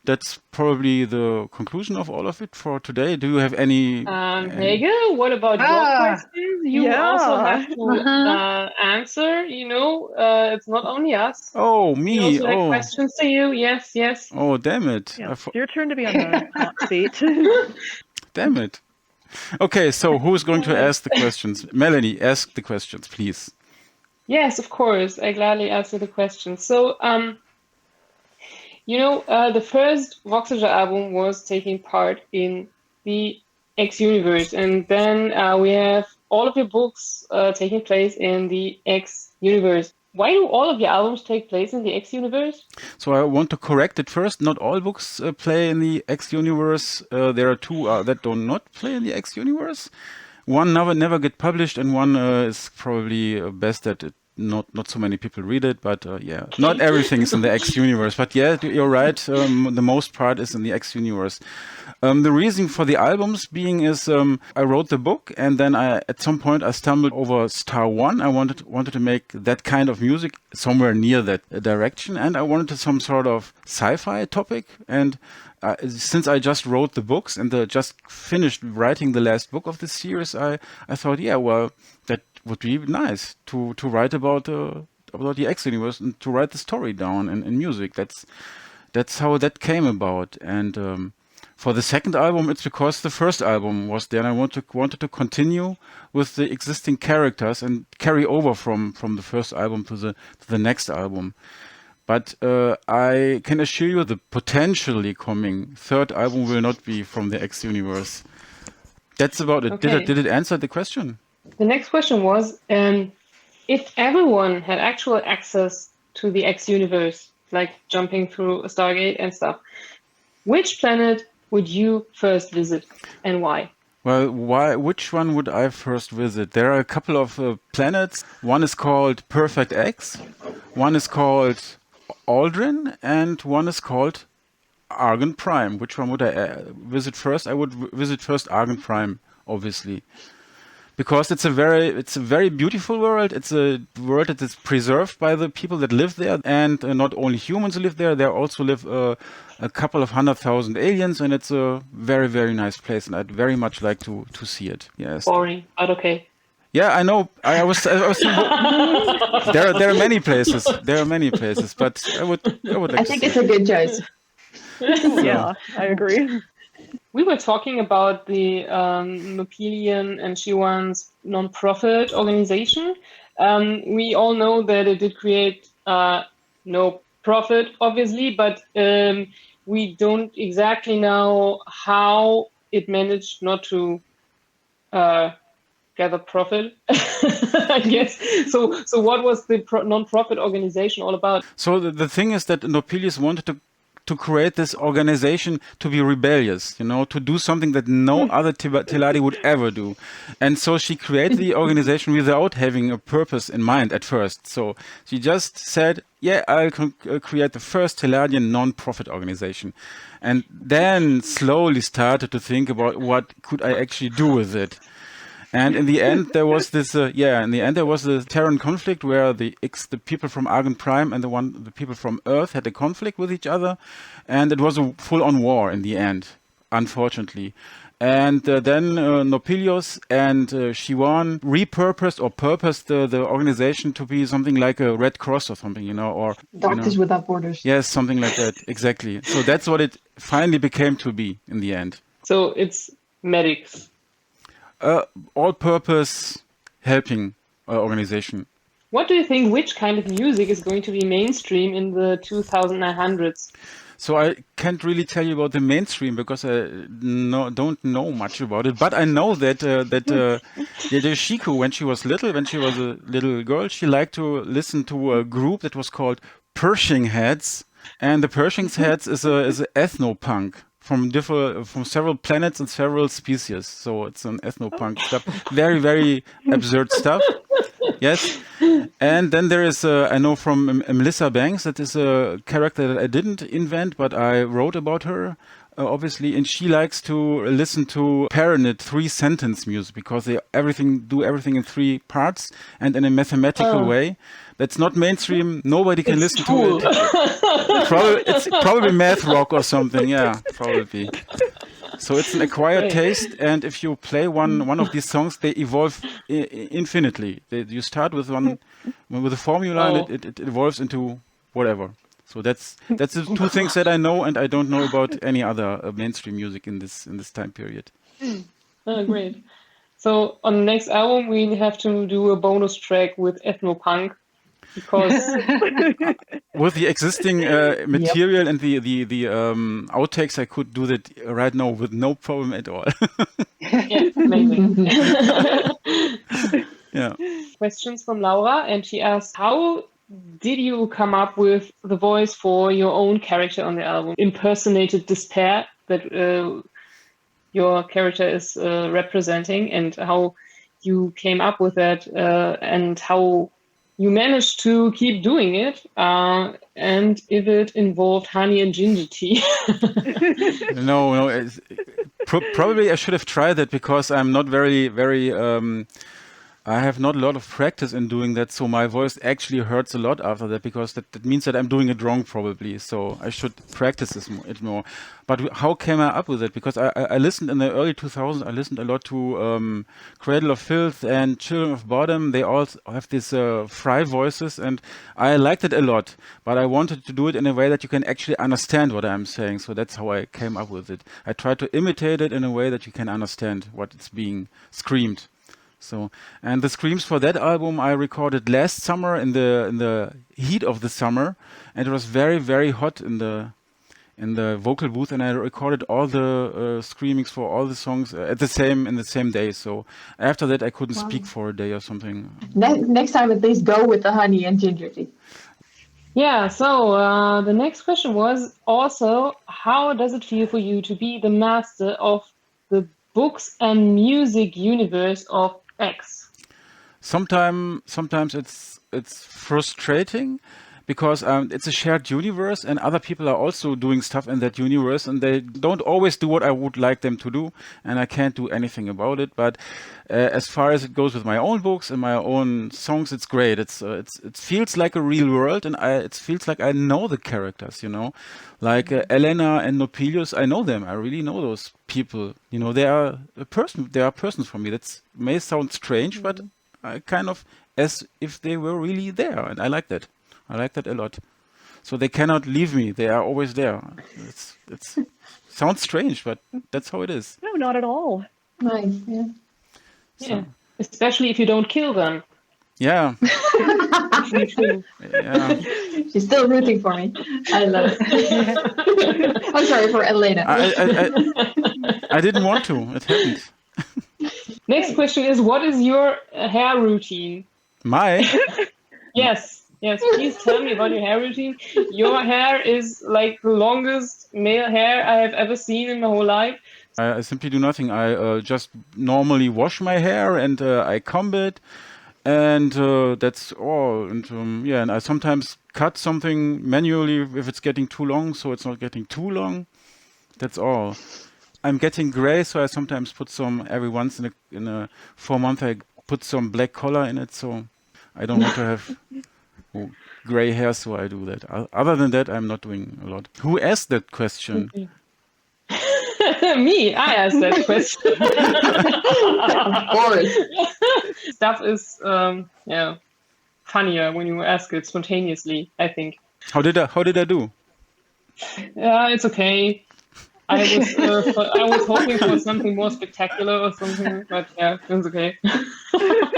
That's probably the conclusion of all of it for today. Do you have any? Helge, what about your questions? You also have to answer. It's not only us. Oh, We me. also had Oh, questions to you. Yes, yes. oh, damn it. Yeah, it's your turn to be on the hot seat. Damn it. Okay, so who's going to ask the questions? Melanie, ask the questions, please. Yes, of course. I gladly answer the questions. So, the first voXager album was taking part in the X universe, and then we have all of your books taking place in the X universe. Why do all of your albums take place in the X universe? So I want to correct it first. Not all books play in the X universe. There are two that do not play in the X universe. One never get published, and one is probably best that it not so many people read it. But yeah, not everything is in the X universe. But yeah, you're right. The most part is in the X universe. The reason for the albums being is I wrote the book, and then at some point I stumbled over Star One. I wanted to make that kind of music somewhere near that direction, and I wanted some sort of sci-fi topic. And since I just wrote the books and just finished writing the last book of the series, I thought, yeah, well, that would be nice to write about the X universe and to write the story down in music. That's how that came about. And for the second album, it's because the first album was there, and I wanted to continue with the existing characters and carry over from the first album to the next album. But I can assure you the potentially coming third album will not be from the X universe. That's about it. Okay. Did it answer the question? The next question was, if everyone had actual access to the X universe, like jumping through a Stargate and stuff, which planet would you first visit and why? Well, which one would I first visit? There are a couple of planets. One is called Perfect X, one is called Aldrin, and one is called Argon Prime. Which one would I visit first? I would visit first Argon Prime, obviously, because it's a very beautiful world. It's a world that is preserved by the people that live there, and not only humans live there. There also live a couple of 100,000 aliens, and it's a very, very nice place, and I'd very much like to see it. Yes. Boring, but okay. Yeah, I know. I was thinking, there are many places. There are many places, but I would like I think it's a good choice. Yeah, I agree. We were talking about the Nopelian and Shiwan's non-profit organization. We all know that it did create no profit, obviously, but we don't exactly know how it managed not to gather profit, I guess. So what was the non-profit organization all about? So the thing is that Nopelius wanted to create this organization to be rebellious, to do something that no other Teladi would ever do. And so she created the organization without having a purpose in mind at first. So she just said, yeah, I'll create the first Teladian non-profit organization. And then slowly started to think about what could I actually do with it. And in the end, there was this. There was the Terran conflict where the people from Argon Prime and the people from Earth had a conflict with each other, and it was a full-on war in the end, unfortunately. And then Nopelius and Shiwan purposed the organization to be something like a Red Cross or something, or Doctors Without Borders. Yes, something like that. Exactly. So that's what it finally became to be in the end. So it's medics. All-purpose helping organization. What do you think, which kind of music is going to be mainstream in the 2900s? So I can't really tell you about the mainstream because I don't know much about it. But I know that Shiku, when she was a little girl, she liked to listen to a group that was called Pershing Heads. And the Pershing Heads is a ethno-punk from several planets and several species. So it's an ethno-punk stuff. Very, very absurd stuff. Yes. And then there is, I know from Melissa Banks, that is a character that I didn't invent, but I wrote about her obviously, and she likes to listen to Paranit 3-sentence music because they do everything in 3 parts and in a mathematical way. That's not mainstream. Nobody can listen to it. It's probably math rock or something. Yeah, probably. So it's an acquired taste, and if you play one of these songs, they evolve infinitely. You start with a formula, and it evolves into whatever. So that's the 2 things that I know, and I don't know about any other mainstream music in this time period. Oh, great. So on the next album, we have to do a bonus track with ethno-punk, because with the existing material and the outtakes, I could do that right now with no problem at all. yeah, amazing. Yeah. Questions from Laura, and she asked, how did you come up with the voice for your own character on the album? Impersonated despair that your character is representing, and how you came up with that, and how you managed to keep doing it, and if it involved honey and ginger tea. No. Probably I should have tried that because I'm not very I have not a lot of practice in doing that, so my voice actually hurts a lot after that, because that means that I'm doing it wrong probably. So I should practice it more. But how came I up with it? Because I listened in the early 2000s. I listened a lot to Cradle of Filth and Children of Bodom. They all have these fry voices, and I liked it a lot. But I wanted to do it in a way that you can actually understand what I'm saying. So that's how I came up with it. I tried to imitate it in a way that you can understand what it's being screamed. So, and the screams for that album I recorded last summer in the heat of the summer, and it was very, very hot in the vocal booth, and I recorded all the screamings for all the songs in the same day. So after that I couldn't speak for a day or something. Next time at least go with the honey and ginger tea. Yeah, so the next question was also, how does it feel for you to be the master of the books and music universe of X? Sometimes it's frustrating because it's a shared universe, and other people are also doing stuff in that universe, and they don't always do what I would like them to do, and I can't do anything about it. But as far as it goes with my own books and my own songs, it's great. It feels like a real world, and it feels like I know the characters, like Elena and Nopelius. I know them. I really know those people. They are persons for me. That may sound strange, but I kind of as if they were really there, and I like that. I like that a lot. So they cannot leave me. They are always there. It's sounds strange, but that's how it is. No, not at all. Nice, yeah. Yeah, especially if you don't kill them. Yeah. Yeah. She's still rooting for me. I love it. I'm sorry for Elena. I didn't want to. It happened. Next question is, what is your hair routine? My? Yes, please tell me about your hair routine. Your hair is like the longest male hair I have ever seen in my whole life. I simply do nothing. I just normally wash my hair, and I comb it, and that's all. And and I sometimes cut something manually if it's getting too long, so it's not getting too long. That's all. I'm getting gray, so I sometimes put some every once in a 4 month. I put some black color in it, so I don't want to have gray hair, so I do that. Other than that, I'm not doing a lot. Who asked that question? Me, I asked that question. Of course. Stuff is funnier when you ask it spontaneously, I think. How did I do? It's okay. I was hoping for something more spectacular or something, but yeah, it was okay.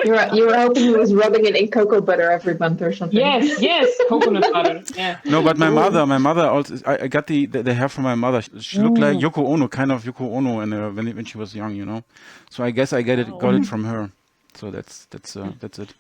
You were hoping he was rubbing it in cocoa butter every month or something. Yes, coconut butter. Yeah. No, but my mother also. I got the hair from my mother. She looked like Yoko Ono, kind of Yoko Ono, when she was young, So I guess I got it from her. So that's it.